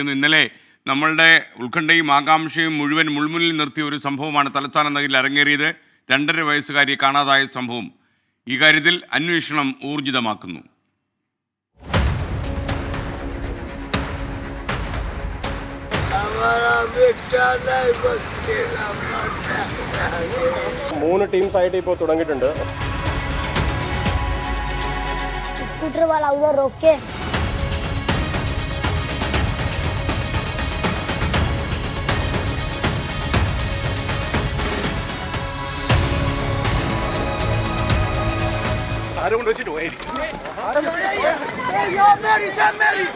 ഇന്നലെ നമ്മളുടെ ഉത്കണ്ഠയും ആകാംക്ഷയും മുഴുവൻ മുൾമുന്നിൽ നിർത്തിയ ഒരു സംഭവമാണ് തലസ്ഥാന നഗരിൽ അരങ്ങേറിയത്. 2.5 വയസ്സുകാരിയെ കാണാതായ സംഭവം. ഈ കാര്യത്തിൽ അന്വേഷണം ഊർജിതമാക്കുന്നു. മൂന്ന് ടീംസ് ആയിട്ട് ഇപ്പോൾ തുടങ്ങിയിട്ടുണ്ട്. स्कूटर वाला उधर रोक के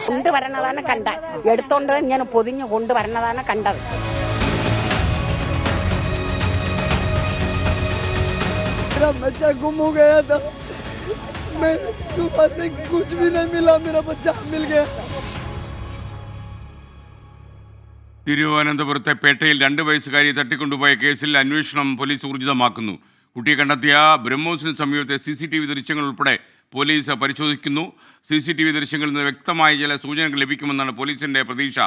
കൊണ്ടുവരണതാണ് കണ്ട എടുത്തോണ്ട് ഞാൻ പൊതിഞ്ഞ് കൊണ്ടുവരണതാണ് കണ്ടത്. बच्चा गुम हो गया था, मैं सुबह से कुछ भी नहीं मिला, मेरा बच्चा मिल गया. തിരുവനന്തപുരത്തെ പേട്ടയിൽ 2 വയസ്സുകാരിയെ തട്ടിക്കൊണ്ടുപോയ കേസിൽ അന്വേഷണം പോലീസ് ഊർജിതമാക്കുന്നു. കുട്ടിയെ കണ്ടെത്തിയ ബ്രഹ്മോസിന് സമീപത്തെ CCTV ദൃശ്യങ്ങൾ ഉൾപ്പെടെ പോലീസ് പരിശോധിക്കുന്നു. CCTV ദൃശ്യങ്ങളിൽ നിന്ന് വ്യക്തമായ ചില സൂചനകൾ ലഭിക്കുമെന്നാണ് പോലീസിൻ്റെ പ്രതീക്ഷ.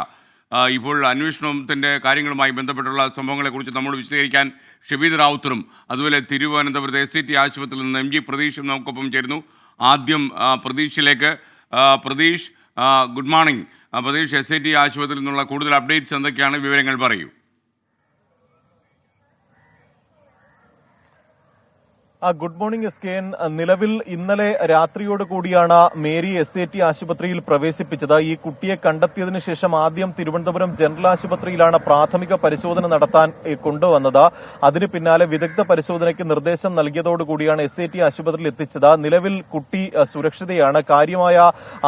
ഇപ്പോൾ അന്വേഷണത്തിൻ്റെ കാര്യങ്ങളുമായി ബന്ധപ്പെട്ടുള്ള സംഭവങ്ങളെക്കുറിച്ച് നമ്മോട് വിശദീകരിക്കാൻ ഷബീദ് റാവുത്തറും അതുപോലെ തിരുവനന്തപുരത്തെ SAT ആശുപത്രിയിൽ നിന്ന് MG പ്രതീഷും നമുക്കൊപ്പം ചേരുന്നു. ആദ്യം പ്രതീഷിലേക്ക്. Pratheesh, good morning. Pratheesh, SAT ആശുപത്രിയിൽ നിന്നുള്ള കൂടുതൽ അപ്ഡേറ്റ്സ് എന്തൊക്കെയാണ്? വിവരങ്ങൾ പറയൂ. Good morning SKN. നിലവിൽ ഇന്നലെ രാത്രിയോട് കൂടിയാണ് മേരി SAT ആശുപത്രിയിൽ പ്രവേശിപ്പിച്ചത്. ഈ കുട്ടിയെ കണ്ടെത്തിയതിനു ശേഷം ആദ്യം തിരുവനന്തപുരം ജനറൽ ആശുപത്രിയിലാണ് പ്രാഥമിക പരിശോധന നടത്താൻ കൊണ്ടുവന്നത്. അതിന് പിന്നാലെ വിദഗ്ധ പരിശോധനയ്ക്ക് നിർദ്ദേശം നൽകിയതോടുകൂടിയാണ് SAT ആശുപത്രിയിൽ എത്തിച്ചത്. നിലവിൽ കുട്ടി സുരക്ഷിതയാണ്. കാര്യമായ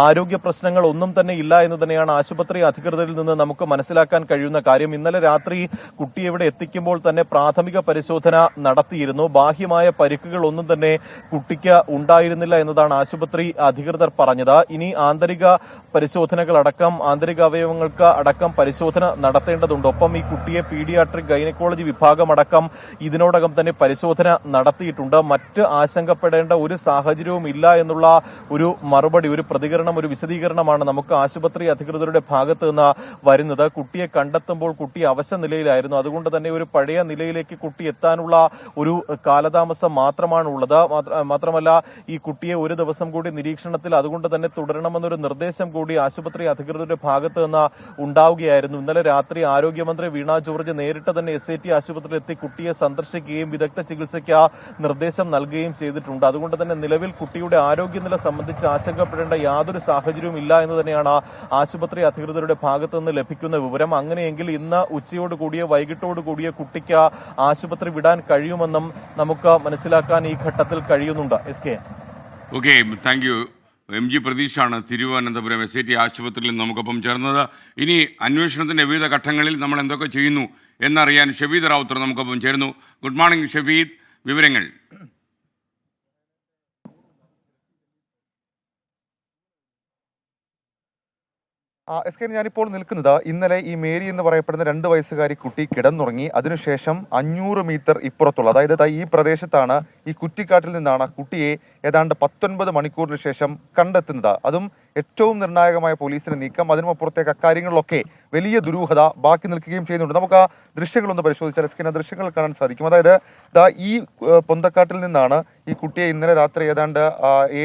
ആരോഗ്യ പ്രശ്നങ്ങൾ ഒന്നും തന്നെ ഇല്ല എന്ന് തന്നെയാണ് ആശുപത്രി അധികൃതരിൽ നിന്ന് നമുക്ക് മനസ്സിലാക്കാൻ കഴിയുന്ന കാര്യം. ഇന്നലെ രാത്രി കുട്ടിയെ ഇവിടെ എത്തിക്കുമ്പോൾ തന്നെ പ്രാഥമിക പരിശോധന നടത്തിയിരുന്നു. ബാഹ്യമായ ഒന്നും തന്നെ കുട്ടിക്ക് ഉണ്ടായിരുന്നില്ല എന്നതാണ് ആശുപത്രി അധികൃതർ പറഞ്ഞത്. ഇനി ആന്തരിക പരിശോധനകളടക്കം ആന്തരിക അവയവങ്ങൾക്ക് അടക്കം പരിശോധന നടത്തേണ്ടതുണ്ട്. ഒപ്പം ഈ കുട്ടിയെ പീഡിയാട്രിക് ഗൈനക്കോളജി വിഭാഗമടക്കം ഇതിനോടകം തന്നെ പരിശോധന നടത്തിയിട്ടുണ്ട്. മറ്റ് ആശങ്കപ്പെടേണ്ട ഒരു സാഹചര്യവും ഇല്ല എന്നുള്ള ഒരു മറുപടി, ഒരു പ്രതികരണം, ഒരു വിശദീകരണമാണ് നമുക്ക് ആശുപത്രി അധികൃതരുടെ ഭാഗത്ത് നിന്ന് വരുന്നത്. കുട്ടിയെ കണ്ടെത്തുമ്പോൾ കുട്ടി അവശ നിലയിലായിരുന്നു. അതുകൊണ്ട് തന്നെ ഒരു പഴയ നിലയിലേക്ക് കുട്ടി എത്താനുള്ള ഒരു കാലതാമസം മാത്രമാണുള്ളത്. മാത്രമല്ല ഈ കുട്ടിയെ ഒരു ദിവസം കൂടി നിരീക്ഷണത്തിൽ അതുകൊണ്ട് തന്നെ തുടരണമെന്നൊരു നിർദ്ദേശം കൂടി ആശുപത്രി അധികൃതരുടെ ഭാഗത്ത് നിന്ന് ഉണ്ടാവുകയായിരുന്നു. ഇന്നലെ രാത്രി ആരോഗ്യമന്ത്രി വീണ ജോർജ് നേരിട്ട് തന്നെ SAT ആശുപത്രിയിൽ എത്തി കുട്ടിയെ സന്ദർശിക്കുകയും വിദഗ്ധ ചികിത്സയ്ക്ക് നിർദ്ദേശം നൽകുകയും ചെയ്തിട്ടുണ്ട്. അതുകൊണ്ട് തന്നെ നിലവിൽ കുട്ടിയുടെ ആരോഗ്യനില സംബന്ധിച്ച് ആശങ്കപ്പെടേണ്ട യാതൊരു സാഹചര്യവും ഇല്ല എന്ന് തന്നെയാണ് ആശുപത്രി അധികൃതരുടെ ഭാഗത്ത് നിന്ന് ലഭിക്കുന്ന വിവരം. അങ്ങനെയെങ്കിൽ ഇന്ന് ഉച്ചയോടുകൂടിയ വൈകിട്ടോടുകൂടിയ കുട്ടിക്ക് ആശുപത്രി വിടാൻ കഴിയുമെന്നും നമുക്ക് മനസ്സിലാക്കാൻ ഈ ഘട്ടത്തിൽ കഴിയുന്നുണ്ട്. Okay, thank you. MG പ്രതീഷാണ് തിരുവനന്തപുരം SAT ആശുപത്രിയിൽ നമുക്കൊപ്പം ചേർന്നത്. ഇനി അന്വേഷണത്തിന്റെ വിവിധ ഘട്ടങ്ങളിൽ നമ്മൾ എന്തൊക്കെ ചെയ്യുന്നു എന്നറിയാൻ ഷബീദ് റാവുത്തർ നമുക്കൊപ്പം ചേരുന്നു. ഗുഡ് മോർണിംഗ് ഷബീദ്, വിവരങ്ങൾ. SKN, ഞാനിപ്പോൾ നിൽക്കുന്നത് ഇന്നലെ ഈ മേരി എന്ന് പറയപ്പെടുന്ന 2 വയസ്സുകാരി കുട്ടി കിടന്നുറങ്ങി. അതിനുശേഷം 500 മീറ്റർ ഇപ്പുറത്തുള്ള, അതായത് ഈ പ്രദേശത്താണ്, ഈ കുറ്റിക്കാട്ടിൽ നിന്നാണ് കുട്ടിയെ ഏതാണ്ട് 19 മണിക്കൂറിന് ശേഷം കണ്ടെത്തുന്നത്. അതും ഏറ്റവും നിർണായകമായ പോലീസിന്റെ നീക്കം. അതിനുമപ്പുറത്തേക്ക് അക്കാര്യങ്ങളിലൊക്കെ വലിയ ദുരൂഹത ബാക്കി നിൽക്കുകയും ചെയ്യുന്നുണ്ട്. നമുക്ക് ആ ദൃശ്യങ്ങളൊന്ന് പരിശോധിച്ചാൽ SKN ദൃശ്യങ്ങൾ കാണാൻ സാധിക്കും. അതായത് ഈ പൊന്തക്കാട്ടിൽ നിന്നാണ് ഈ കുട്ടിയെ ഇന്നലെ രാത്രി ഏതാണ്ട്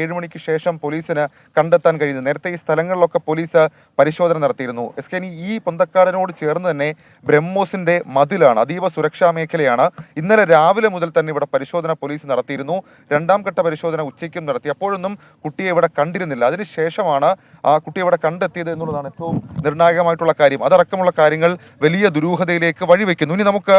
7 മണിക്ക് ശേഷം പോലീസിന് കണ്ടെത്താൻ കഴിയുന്നത്. നേരത്തെ ഈ സ്ഥലങ്ങളിലൊക്കെ പോലീസ് പരിശോധന നടത്തിയിരുന്നു. SKN, ഈ പൊന്തക്കാടിനോട് ചേർന്ന് തന്നെ ബ്രഹ്മോസിന്റെ മതിലാണ്, അതീവ സുരക്ഷാ മേഖലയാണ്. ഇന്നലെ രാവിലെ മുതൽ തന്നെ ഇവിടെ പരിശോധന പോലീസ് നടത്തിയിരുന്നു. 2ാം ഘട്ട പരിശോധന ഉച്ചയ്ക്കും നടത്തി. അപ്പോഴൊന്നും കുട്ടിയെ ഇവിടെ കണ്ടിരുന്നില്ല. അതിനുശേഷമാണ് ആ കുട്ടിയെ ഇവിടെ കണ്ടെത്തിയത് എന്നുള്ളതാണ് ഏറ്റവും നിർണായകമായിട്ടുള്ള കാര്യം. അതടക്കമുള്ള കാര്യങ്ങൾ വലിയ ദുരൂഹതയിലേക്ക് വഴിവെക്കുന്നു. ഇനി നമുക്ക്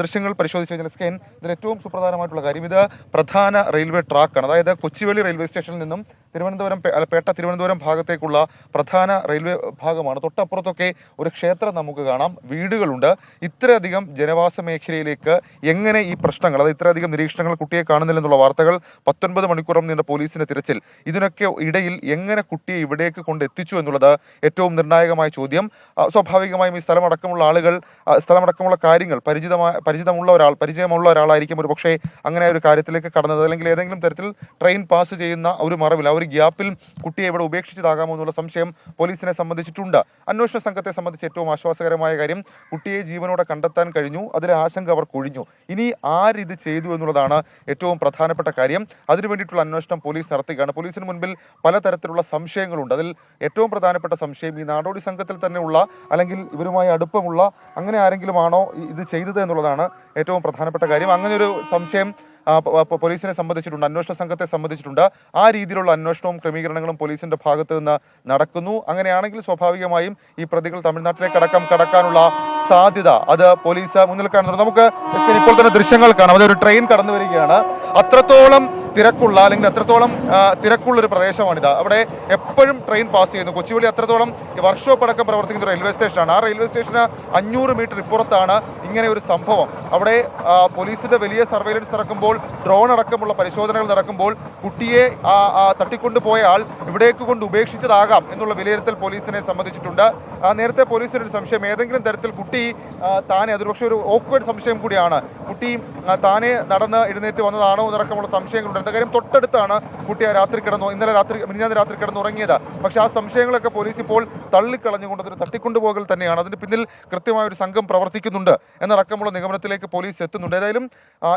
ദൃശ്യങ്ങൾ പരിശോധിച്ച് കഴിഞ്ഞാൽ SKN, ഇതിൽ ഏറ്റവും സുപ്രധാനമായിട്ടുള്ള കാര്യം, ഇത് പ്രധാന റെയിൽവേ ട്രാക്കാണ്. അതായത് കൊച്ചുവേളി റെയിൽവേ സ്റ്റേഷനിൽ നിന്നും തിരുവനന്തപുരം ഭാഗത്തേക്കുള്ള പ്രധാന റെയിൽവേ ഭാഗമാണ്. തൊട്ടപ്പുറത്തൊക്കെ ഒരു ക്ഷേത്രം നമുക്ക് കാണാം, വീടുകളുണ്ട്. ഇത്രയധികം ജനവാസ മേഖലയിലേക്ക് എങ്ങനെ ഈ പ്രശ്നങ്ങൾ, അത് ഇത്രയധികം നിരീക്ഷണങ്ങൾ കുട്ടിയെ കാണുന്നില്ലെന്നുള്ള വാർത്തകൾ, 19 മണിക്കൂറും നീണ്ട പോലീസിന്റെ തിരച്ചിൽ, ഇതിനൊക്കെ ഇടയിൽ എങ്ങനെ കുട്ടിയെ ഇവിടേക്ക് കൊണ്ടെത്തിച്ചു എന്നുള്ളത് ഏറ്റവും നിർണായകമായ ചോദ്യം. സ്വാഭാവികമായും ഈ സ്ഥലമടക്കമുള്ള കാര്യങ്ങൾ പരിചയമുള്ള ഒരാളായിരിക്കും ഒരു പക്ഷേ അങ്ങനെ ഒരു കാര്യത്തിലേക്ക് കടന്നത്. അല്ലെങ്കിൽ ഏതെങ്കിലും തരത്തിൽ ട്രെയിൻ പാസ് ചെയ്യുന്ന ഒരു മറവിൽ, ആ ഒരു ഒരു ഗ്യാപ്പിൽ കുട്ടിയെ ഇവിടെ ഉപേക്ഷിച്ചതാകാമോ എന്നുള്ള സംശയം പോലീസിനെ സംബന്ധിച്ചിട്ടുണ്ട്. അന്വേഷണ സംഘത്തെ സംബന്ധിച്ച് ഏറ്റവും ആശ്വാസകരമായ കാര്യം കുട്ടിയെ ജീവനോടെ കണ്ടെത്താൻ കഴിഞ്ഞു. അതിലെ ആശങ്ക അവർ കൊഴിഞ്ഞു. ഇനി ആരിത് ചെയ്തു എന്നുള്ളതാണ് ഏറ്റവും പ്രധാനപ്പെട്ട കാര്യം. അതിനു വേണ്ടിയിട്ടുള്ള അന്വേഷണം പോലീസ് നടത്തുകയാണ്. പോലീസിന് മുൻപിൽ പലതരത്തിലുള്ള സംശയങ്ങളുണ്ട്. അതിൽ ഏറ്റവും പ്രധാനപ്പെട്ട സംശയം ഈ നാടോടി സംഘത്തിൽ തന്നെയുള്ള അല്ലെങ്കിൽ ഇവരുമായി അടുപ്പമുള്ള അങ്ങനെ ആരെങ്കിലും ആണോ ഇത് ചെയ്തത് എന്നുള്ളതാണ് ഏറ്റവും പ്രധാനപ്പെട്ട കാര്യം. അങ്ങനെ ഒരു സംശയം പോലീസിനെ സംബന്ധിച്ചിട്ടുണ്ട്, അന്വേഷണ സംഘത്തെ സംബന്ധിച്ചിട്ടുണ്ട്. ആ രീതിയിലുള്ള അന്വേഷണവും ക്രമീകരണങ്ങളും പോലീസിന്റെ ഭാഗത്ത് നിന്ന് നടക്കുന്നു. അങ്ങനെയാണെങ്കിൽ സ്വാഭാവികമായും ഈ പ്രതികൾ തമിഴ്നാട്ടിലേക്ക് കടക്കാനുള്ള സാധ്യത അത് പോലീസ് മുന്നിൽ കാണുന്നുണ്ട്. നമുക്ക് ഇപ്പോൾ തന്നെ ദൃശ്യങ്ങൾ കാണാം. അതൊരു ട്രെയിൻ കടന്നു വരികയാണ്. അത്രത്തോളം തിരക്കുള്ള അല്ലെങ്കിൽ അത്രത്തോളം തിരക്കുള്ള ഒരു പ്രദേശമാണിത്. അവിടെ എപ്പോഴും ട്രെയിൻ പാസ് ചെയ്യുന്നു. കൊച്ചുവേളി അത്രത്തോളം വർക്ക്ഷോപ്പ് അടക്കം പ്രവർത്തിക്കുന്ന റെയിൽവേ സ്റ്റേഷനാണ്. ആ റെയിൽവേ സ്റ്റേഷന് 500 മീറ്റർ ഇപ്പുറത്താണ് ഇങ്ങനെ ഒരു സംഭവം. അവിടെ പോലീസിന്റെ വലിയ സർവൈലൻസ് നടക്കുമ്പോൾ, ഡ്രോൺ അടക്കമുള്ള പരിശോധനകൾ നടക്കുമ്പോൾ കുട്ടിയെ തട്ടിക്കൊണ്ടുപോയ ആൾ ഇവിടേക്ക് കൊണ്ട് ഉപേക്ഷിച്ചതാകാം എന്നുള്ള വിലയിരുത്തൽ പോലീസിനെ സംബന്ധിച്ചിട്ടുണ്ട്. നേരത്തെ പോലീസിന് ഒരു സംശയം, ഏതെങ്കിലും തരത്തിൽ കുട്ടി താനെ, അതൊരുപക്ഷെ ഒരു ഓക്വേർഡ് സംശയം കൂടിയാണ്, കുട്ടി താനെ നടന്ന് എഴുന്നേറ്റ് വന്നതാണോ എന്നടക്കമുള്ള സംശയങ്ങളുണ്ട്. എന്താ കാര്യം, തൊട്ടടുത്താണ് കുട്ടി മിനിഞ്ഞാന്ന് രാത്രി കിടന്നുറങ്ങിയത്. പക്ഷെ ആ സംശയങ്ങളൊക്കെ പോലീസ് ഇപ്പോൾ തള്ളിക്കളഞ്ഞുകൊണ്ട് അതൊരു തട്ടിക്കൊണ്ടുപോകൽ തന്നെയാണ്, അതിന് പിന്നിൽ കൃത്യമായ ഒരു സംഘം പ്രവർത്തിക്കുന്നുണ്ട് എന്നടക്കമുള്ള നിഗമനത്തിലേക്ക് പോലീസ് എത്തുന്നുണ്ട്. ഏതായാലും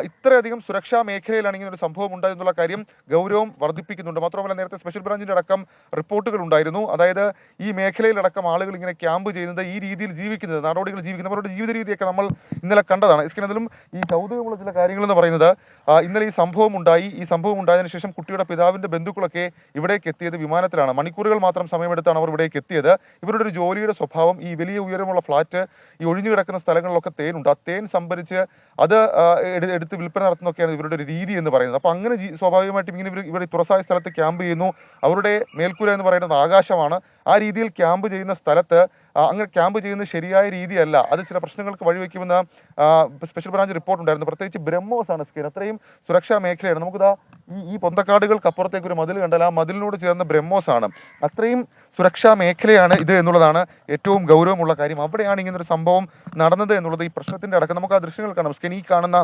ഇത്രയധികം സുരക്ഷാ മേഖലയിലാണ് ഇങ്ങനെ ഒരു സംഭവം ഉണ്ടായെന്നുള്ള കാര്യം ഗൗരവം വർദ്ധിപ്പിക്കുന്നുണ്ട്. മാത്രമല്ല നേരത്തെ സ്പെഷ്യൽ ബ്രാഞ്ചിന്റെ അടക്കം റിപ്പോർട്ടുകൾ ഉണ്ടായിരുന്നു. അതായത് ഈ മേഖലയിലടക്കം ആളുകൾ ഇങ്ങനെ ക്യാമ്പ് ചെയ്യുന്നത്, ഈ രീതിയിൽ ജീവിക്കുന്നത്, നാടോടികൾ ജീവിക്കുന്നവരുടെ ജീവിത രീതിയൊക്കെ നമ്മൾ ഇന്നലെ കണ്ടതാണ്. ഇതിലും ഈ കൗതുകമുള്ള ചില കാര്യങ്ങൾ എന്ന് പറയുന്നത്, ഇന്നലെ ഈ സംഭവം ഉണ്ടായി. ഈ സംഭവം ഉണ്ടായതിനു ശേഷം കുട്ടിയുടെ പിതാവിന്റെ ബന്ധുക്കളൊക്കെ ഇവിടേക്ക് എത്തിയത് വിമാനത്തിലാണ്. മണിക്കൂറുകൾ മാത്രം സമയമെടുത്താണ് അവർ ഇവിടേക്ക് എത്തിയത്. ഇവരുടെ ഒരു ജോലിയുടെ സ്വഭാവം, ഈ വലിയ ഉയരമുള്ള ഫ്ലാറ്റ്, ഈ ഒഴിഞ്ഞു കിടക്കുന്ന സ്ഥലങ്ങളിലൊക്കെ തേനുണ്ട്. ആ തേൻ സംഭരിച്ച് അത് എടുത്ത് വിൽപ്പന നടത്തുന്നൊക്കെയാണ് ഇവരുടെ ഒരു രീതി എന്ന് പറയുന്നത്. അപ്പോൾ അങ്ങനെ സ്വാഭാവികമായിട്ടും ഇങ്ങനെ ഇവർ തുറസായ സ്ഥലത്ത് ക്യാമ്പ് ചെയ്യുന്നു. അവരുടെ മേൽക്കൂര എന്ന് പറയുന്നത് ആകാശമാണ്. ആ രീതിയിൽ ക്യാമ്പ് ചെയ്യുന്ന സ്ഥലത്ത് അങ്ങനെ ക്യാമ്പ് ചെയ്യുന്നത് ശരിയായ രീതിയല്ല. അത് ചില പ്രശ്നങ്ങൾക്ക് വഴിവെക്കുമെന്ന് സ്പെഷ്യൽ ബ്രാഞ്ച് റിപ്പോർട്ട് ഉണ്ടായിരുന്നു. പ്രത്യേകിച്ച് ബ്രഹ്മോസ് ആണ് സ്കീൻ, അത്രയും സുരക്ഷാ മേഖലയാണ്. നമുക്കിതാ ഈ പൊന്തക്കാടുകൾക്ക് അപ്പുറത്തേക്ക് ഒരു മതിൽ കണ്ടാൽ ആ മതിലിനോട് ചേർന്ന ബ്രഹ്മോസ് ആണ്. അത്രയും സുരക്ഷാ മേഖലയാണ് ഇത് എന്നുള്ളതാണ് ഏറ്റവും ഗൗരവമുള്ള കാര്യം. അവിടെയാണ് ഇങ്ങനൊരു സംഭവം നടന്നത് എന്നുള്ളത് ഈ പ്രശ്നത്തിന്റെ അടക്കം നമുക്ക് ആ ദൃശ്യങ്ങൾ കാണാം. സ്കീൻ ഈ കാണുന്ന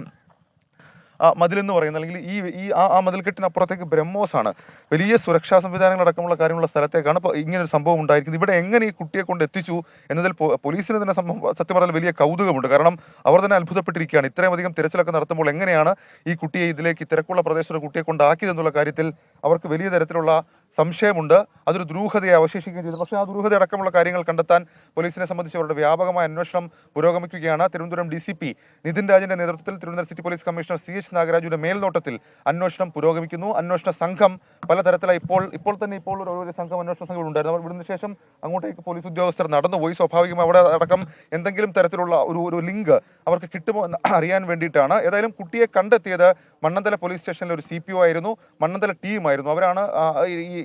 മതിലെന്ന് പറയുന്നത്, അല്ലെങ്കിൽ ഈ മതിൽക്കെട്ടിനപ്പുറത്തേക്ക് ബ്രഹ്മോസ് ആണ്. വലിയ സുരക്ഷാ സംവിധാനങ്ങൾ അടക്കമുള്ള കാര്യമുള്ള സ്ഥലത്തേക്കാണ് ഇപ്പോൾ ഇങ്ങനൊരു സംഭവം ഉണ്ടായിരിക്കുന്നത്. ഇവിടെ എങ്ങനെ ഈ കുട്ടിയെ കൊണ്ട് എത്തിച്ചു എന്നതിൽ പോലീസിന് തന്നെ സത്യം പറഞ്ഞാൽ വലിയ കൗതുകമുണ്ട്. കാരണം അവർ തന്നെ അത്ഭുതപ്പെട്ടിരിക്കുകയാണ്. ഇത്രയും അധികം തിരച്ചിലൊക്കെ നടത്തുമ്പോൾ എങ്ങനെയാണ് ഈ കുട്ടിയെ ഇതിലേക്ക് തിരക്കുള്ള പ്രദേശത്ത് കുട്ടിയെ കൊണ്ടാക്കിയതെന്നുള്ള കാര്യത്തിൽ അവർക്ക് വലിയ തരത്തിലുള്ള സംശയമുണ്ട്. അതൊരു ദുരൂഹതയെ അവശേഷിക്കുകയും ചെയ്തു. പക്ഷേ ആ ദുരൂഹത അടക്കമുള്ള കാര്യങ്ങൾ കണ്ടെത്താൻ പോലീസിനെ സംബന്ധിച്ച് അവരുടെ വ്യാപകമായ അന്വേഷണം പുരോഗമിക്കുകയാണ്. തിരുവനന്തപുരം DCP നിതിൻ രാജിന്റെ നേതൃത്വത്തിൽ Thiruvananthapuram city police commissioner CH നാഗരാജുവിന്റെ മേൽനോട്ടത്തിൽ അന്വേഷണം പുരോഗമിക്കുന്നു. അന്വേഷണ സംഘം പലതരത്തിലായി ഇപ്പോൾ തന്നെ ഒരു സംഘം അന്വേഷണ സംഘം ഉണ്ടായിരുന്നു. ഇവിടുന്ന് ശേഷം അങ്ങോട്ടേക്ക് പോലീസ് ഉദ്യോഗസ്ഥർ നടന്നുപോയി. സ്വാഭാവികമായി അവിടെ അടക്കം എന്തെങ്കിലും തരത്തിലുള്ള ഒരു ലിങ്ക് അവർക്ക് കിട്ടുമോ എന്ന് അറിയാൻ വേണ്ടിയിട്ടാണ്. ഏതായാലും കുട്ടിയെ കണ്ടെത്തിയത് മണ്ണന്തല പോലീസ് സ്റ്റേഷനിലെ ഒരു CPO ആയിരുന്നു, മണ്ണന്തല ടീമായിരുന്നു. അവരാണ്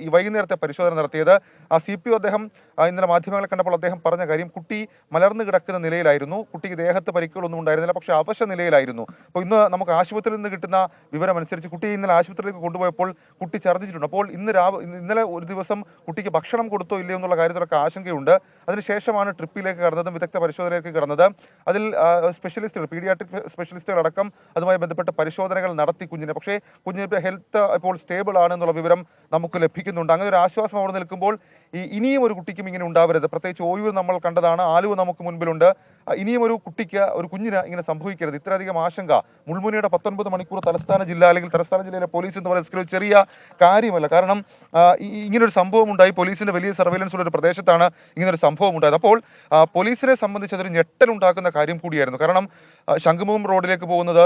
ഈ വൈകുന്നേരത്തെ പരിശോധന നടത്തിയത്. ആ CPO അദ്ദേഹം ഇന്നലെ മാധ്യമങ്ങളെ കണ്ടപ്പോൾ അദ്ദേഹം പറഞ്ഞ കാര്യം, കുട്ടി മലർന്നു കിടക്കുന്ന നിലയിലായിരുന്നു, കുട്ടിക്ക് ദേഹത്ത് പരിക്കുകളൊന്നും ഉണ്ടായിരുന്നില്ല, പക്ഷേ അവശ നിലയിലായിരുന്നു. അപ്പോൾ ഇന്ന് നമുക്ക് ആശുപത്രിയിൽ നിന്ന് കിട്ടുന്ന വിവരം അനുസരിച്ച് കുട്ടിയെ ഇന്നലെ ആശുപത്രിയിലേക്ക് കൊണ്ടുപോയപ്പോൾ കുട്ടി ഛർദ്ദിച്ചിട്ടുണ്ട്. അപ്പോൾ ഇന്നലെ ഒരു ദിവസം കുട്ടിക്ക് ഭക്ഷണം കൊടുത്തോ ഇല്ലയോ എന്നുള്ള കാര്യത്തിലൊക്കെ ആശങ്കയുണ്ട്. അതിനുശേഷമാണ് ട്രിപ്പിലേക്ക് കടന്നതും വിദഗ്ധ പരിശോധനയിലേക്ക് കടന്നത്. അതിൽ സ്പെഷ്യലിസ്റ്റുകൾ, പീഡിയാട്രിക് സ്പെഷ്യലിസ്റ്റുകൾ അടക്കം അതുമായി ബന്ധപ്പെട്ട് പരിശോധനകൾ നടത്തി കുഞ്ഞിനെ. പക്ഷേ കുഞ്ഞിന്റെ ഹെൽത്ത് ഇപ്പോൾ സ്റ്റേബിൾ ആണെന്നുള്ള വിവരം നമുക്ക് ലഭിക്കുന്നുണ്ട്. അങ്ങനെ ഒരു ആശ്വാസം അവിടെ നിൽക്കുമ്പോൾ ഇനിയും ഒരു കുട്ടിക്കും ഇങ്ങനെ ഉണ്ടാവരുത്. പ്രത്യേകിച്ച് ഒഴിവ് നമ്മൾ കണ്ടതാണ്, ആലുവ നമുക്ക് മുൻപിലുണ്ട്. ഇനിയും ഒരു കുഞ്ഞിന് ഇങ്ങനെ സംഭവിക്കരുത്. ഇത്രയധികം ആശങ്ക മുൾമുനയുടെ 19 മണിക്കൂർ തലസ്ഥാന ജില്ലയിലെ പോലീസ് എന്ന് പറയുന്ന ചെറിയ കാര്യമല്ല. കാരണം ഇങ്ങനൊരു സംഭവം ഉണ്ടായി, പോലീസിന്റെ വലിയ സർവൈലൻസ് ഉള്ള ഒരു പ്രദേശത്താണ് ഇങ്ങനൊരു സംഭവം ഉണ്ടായത്. അപ്പോൾ പോലീസിനെ സംബന്ധിച്ച് അതൊരു ഞെട്ടലുണ്ടാക്കുന്ന കാര്യം കൂടിയായിരുന്നു. കാരണം ശംഖുമുഖം റോഡിലേക്ക് പോകുന്നത്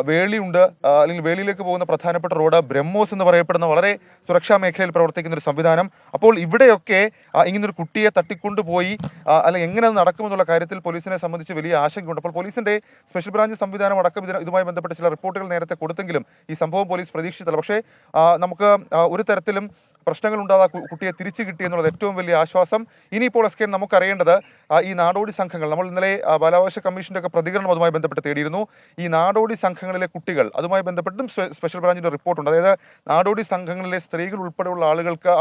വേളിയുണ്ട്, അല്ലെങ്കിൽ വേളിയിലേക്ക് പോകുന്ന പ്രധാനപ്പെട്ട റോഡ് ബ്രഹ്മോസ് എന്ന് പറയപ്പെടുന്ന വളരെ സുരക്ഷാ മേഖലയിൽ പ്രവർത്തിക്കുന്ന ഒരു സംവിധാനം. അപ്പോൾ ഇവിടെയൊക്കെ ഇങ്ങനൊരു കുട്ടിയെ തട്ടിക്കൊണ്ടുപോയി അല്ലെങ്കിൽ എങ്ങനെ നടക്കുമെന്നുള്ള കാര്യത്തിൽ പോലീസിനെ സംബന്ധിച്ച് വലിയ ആശങ്കയുണ്ട്. അപ്പോൾ പോലീസിന്റെ സ്പെഷ്യൽ ബ്രാഞ്ച് സംവിധാനം അടക്കം ഇതുമായി ബന്ധപ്പെട്ട ചില റിപ്പോർട്ടുകൾ നേരത്തെ കൊടുത്തെങ്കിലും ഈ സംഭവം പോലീസ് പ്രതീക്ഷിച്ചില്ല. പക്ഷേ നമുക്ക് ഒരു തരത്തിലും പ്രശ്നങ്ങൾ ഉണ്ടാകാതെ കുട്ടിയെ തിരിച്ചു കിട്ടി എന്നുള്ളത് ഏറ്റവും വലിയ ആശ്വാസം. ഇനിയിപ്പോൾ എസ്കേൻ നമുക്കറിയേണ്ടത് ഈ നാടോടി സംഘങ്ങൾ, നമ്മൾ ഇന്നലെ ബാലാവകാശ കമ്മീഷന്റെ ഒക്കെ പ്രതികരണം അതുമായി ബന്ധപ്പെട്ട് തേടിയിരുന്നു. ഈ നാടോടി സംഘങ്ങളിലെ കുട്ടികൾ, അതുമായി ബന്ധപ്പെട്ടും സ്പെഷ്യൽ ബ്രാഞ്ചിന്റെ റിപ്പോർട്ടുണ്ട്. അതായത് നാടോടി സംഘങ്ങളിലെ സ്ത്രീകൾ ഉൾപ്പെടെയുള്ള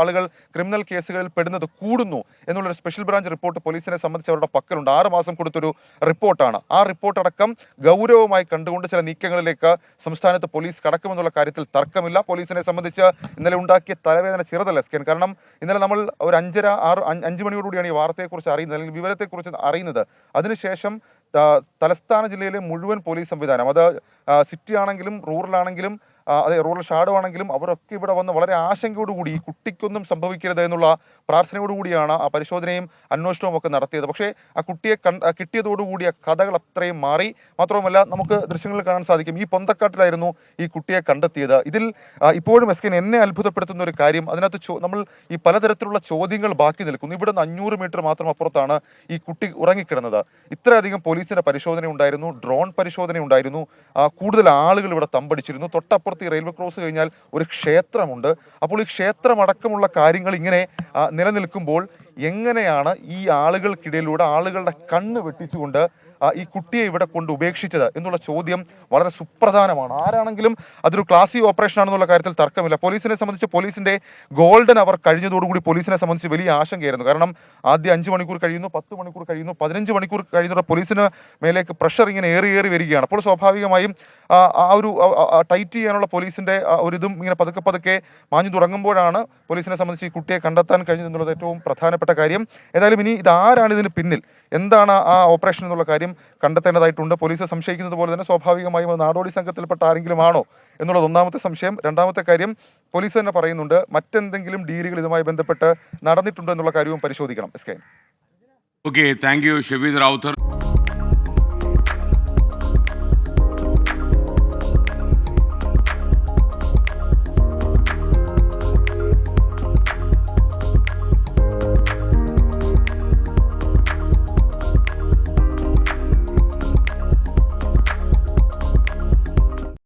ആളുകൾ ക്രിമിനൽ കേസുകളിൽ പെടുന്നത് കൂടുന്നു എന്നുള്ളൊരു സ്പെഷ്യൽ ബ്രാഞ്ച് റിപ്പോർട്ട് പോലീസിനെ സംബന്ധിച്ച് അവരുടെ പക്കലുണ്ട്. 6 മാസം കൊടുത്തൊരു റിപ്പോർട്ടാണ്. ആ റിപ്പോർട്ട് അടക്കം ഗൗരവമായി കണ്ടുകൊണ്ട് ചില നീക്കങ്ങളിലേക്ക് സംസ്ഥാനത്ത് പോലീസ് കടക്കുമെന്നുള്ള കാര്യത്തിൽ തർക്കമില്ല. പോലീസിനെ സംബന്ധിച്ച് ഇന്നലെ ഉണ്ടാക്കിയ തലവേദന ചെറുതല്ല എസ്കേൻ. കാരണം ഇന്നലെ നമ്മൾ ഒരു 5 മണിയോടുകൂടിയാണ് ഈ വാർത്തയെക്കുറിച്ച് അറിയുന്നത്, അല്ലെങ്കിൽ വിവരത്തെക്കുറിച്ച് അറിയുന്നത്. അതിനുശേഷം തലസ്ഥാന ജില്ലയിലെ മുഴുവൻ പോലീസ് സംവിധാനം, അത് സിറ്റി ആണെങ്കിലും റൂറലാണെങ്കിലും അതെ റൂറൽ ഷാഡോ ആണെങ്കിലും അവരൊക്കെ ഇവിടെ വന്ന് വളരെ ആശങ്കയോടുകൂടി ഈ കുട്ടിക്കൊന്നും സംഭവിക്കരുത് എന്നുള്ള പ്രാർത്ഥനയോടുകൂടിയാണ് ആ പരിശോധനയും അന്വേഷണവും ഒക്കെ നടത്തിയത്. പക്ഷേ ആ കുട്ടിയെ കിട്ടിയതോടുകൂടി ആ കഥകൾ അത്രയും മാറി. മാത്രവുമല്ല നമുക്ക് ദൃശ്യങ്ങളിൽ കാണാൻ സാധിക്കും, ഈ പൊന്തക്കാട്ടിലായിരുന്നു ഈ കുട്ടിയെ കണ്ടെത്തിയത്. ഇതിൽ ഇപ്പോഴും എസ്കേൻ എന്നെ അത്ഭുതപ്പെടുത്തുന്ന ഒരു കാര്യം, അതിനകത്ത് നമ്മൾ ഈ പലതരത്തിലുള്ള ചോദ്യങ്ങൾ ബാക്കി നിൽക്കുന്നു. ഇവിടെ നിന്ന് 500 മീറ്റർ മാത്രം അപ്പുറത്താണ് ഈ കുട്ടി ഉറങ്ങിക്കിടന്നത്. ഇത്രയധികം പോലീസിന്റെ പരിശോധന ഉണ്ടായിരുന്നു, ഡ്രോൺ പരിശോധന ഉണ്ടായിരുന്നു, കൂടുതൽ ആളുകൾ ഇവിടെ തമ്പടിച്ചിരുന്നു. തൊട്ടപ്പുറത്ത് ഈ റെയിൽവേ ക്രോസ് കഴിഞ്ഞാൽ ഒരു ക്ഷേത്രമുണ്ട്. അപ്പോൾ ഈ ക്ഷേത്രമടക്കമുള്ള കാര്യങ്ങൾ ഇങ്ങനെ നിലനിൽക്കുമ്പോൾ എങ്ങനെയാണ് ഈ ആളുകൾക്കിടയിലൂടെ ആളുകളുടെ കണ്ണ് വെട്ടിച്ചുകൊണ്ട് ഈ കുട്ടിയെ ഇവിടെ കൊണ്ട് ഉപേക്ഷിച്ചത് എന്നുള്ള ചോദ്യം വളരെ സുപ്രധാനമാണ്. ആരാണെങ്കിലും അതൊരു ക്ലാസി ഓപ്പറേഷൻ ആണെന്നുള്ള കാര്യത്തിൽ തർക്കമില്ല. പോലീസിനെ സംബന്ധിച്ച് പോലീസിന്റെ ഗോൾഡൻ അവർ കഴിഞ്ഞതോടുകൂടി പോലീസിനെ സംബന്ധിച്ച് വലിയ ആശങ്കയായിരുന്നു. കാരണം ആദ്യം 5 മണിക്കൂർ കഴിയുന്നു, 10 മണിക്കൂർ കഴിയുന്നു, 15 മണിക്കൂർ കഴിയുന്ന പോലീസിന് മേലേക്ക് പ്രഷർ ഇങ്ങനെ ഏറി വരികയാണ്. അപ്പോൾ സ്വാഭാവികമായും ആ ഒരു ടൈറ്റ് ചെയ്യാനുള്ള പോലീസിന്റെ ഒരിതും ഇങ്ങനെ പതുക്കെ മാഞ്ഞു തുടങ്ങുമ്പോഴാണ് പോലീസിനെ സംബന്ധിച്ച് ഈ കുട്ടിയെ കണ്ടെത്താൻ കഴിഞ്ഞത് എന്നുള്ളത് ഏറ്റവും പ്രധാനപ്പെട്ട കാര്യം. ഏതായാലും ഇനി ഇതാരാണ് ഇതിന് പിന്നിൽ, എന്താണ് ആ ഓപ്പറേഷൻ എന്നുള്ള കാര്യം കണ്ടെത്തേണ്ടതായിട്ടുണ്ട്. പോലീസ് സംശയിക്കുന്നത് പോലെ തന്നെ സ്വാഭാവികമായും നാടോടി സംഘത്തിൽപ്പെട്ട ആരെങ്കിലും ആണോ എന്നുള്ളത് ഒന്നാമത്തെ സംശയം. രണ്ടാമത്തെ കാര്യം, പോലീസ് തന്നെ പറയുന്നുണ്ട് മറ്റെന്തെങ്കിലും ഡീലുകൾ ഇതുമായി ബന്ധപ്പെട്ട് നടന്നിട്ടുണ്ടോ എന്നുള്ള കാര്യവും പരിശോധിക്കണം. S K. Okay, thank you Shefeed Rawther.